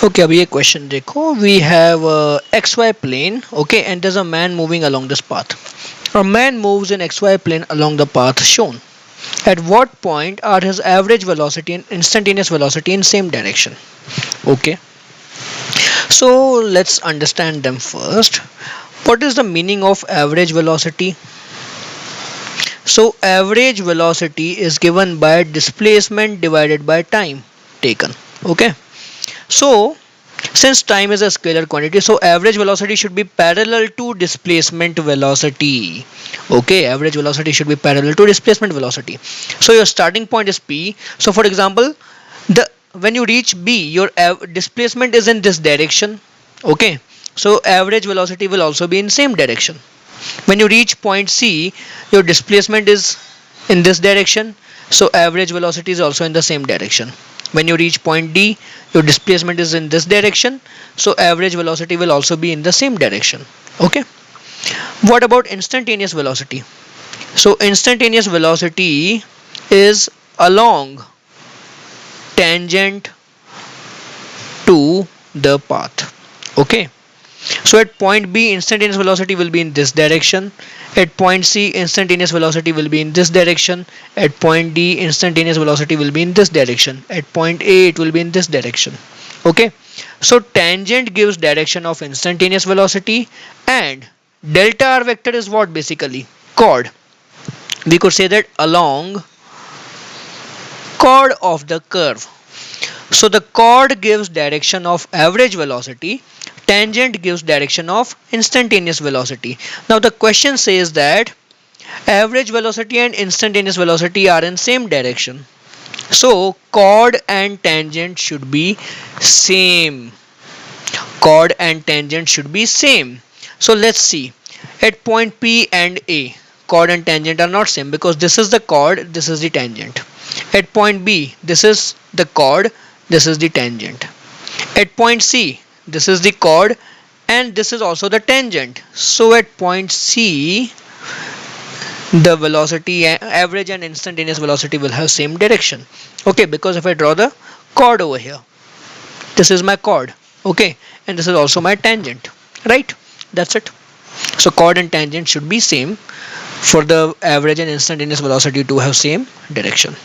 Okay, अभी ये question देखो. We have a XY plane, okay, and there's a man moving along this path. A man moves in XY plane along the path shown. At what point are his average velocity and instantaneous velocity in same direction? Okay, so let's understand them first. What is the meaning of average velocity? So average velocity is given by displacement divided by time taken. Okay, so since time is a scalar quantity, so average velocity should be parallel to displacement velocity. Okay, average velocity should be parallel to displacement velocity. So your starting point is P. So for example, the when you reach B, your displacement is in this direction. Okay, so average velocity will also be in same direction. When you reach point C, your displacement is in this direction, so average velocity is also in the same direction. When you reach point D, your displacement is in this direction, so average velocity will also be in the same direction. Okay, what about instantaneous velocity? So instantaneous velocity is along tangent to the path. Okay, so at point B, instantaneous velocity will be in this direction. At point C, instantaneous velocity will be in this direction. At point D, instantaneous velocity will be in this direction. At point A, it will be in this direction. Okay, so tangent gives direction of instantaneous velocity, and delta r vector is what basically? Chord. We could say that along chord of the curve. So the chord gives direction of average velocity, tangent gives direction of instantaneous velocity. Now the question says that average velocity and instantaneous velocity are in same direction. So chord and tangent should be same. Chord and tangent should be same. So let's see. At point P and A, chord and tangent are not same because this is the chord, this is the tangent. At point B, this is the chord, this is the tangent. At point C, this is the chord and this is also the tangent. So at point C, the velocity, average and instantaneous velocity will have same direction. Okay, because if I draw the chord over here, this is my chord. Okay, and this is also my tangent. Right? That's it. So chord and tangent should be same for the average and instantaneous velocity to have same direction.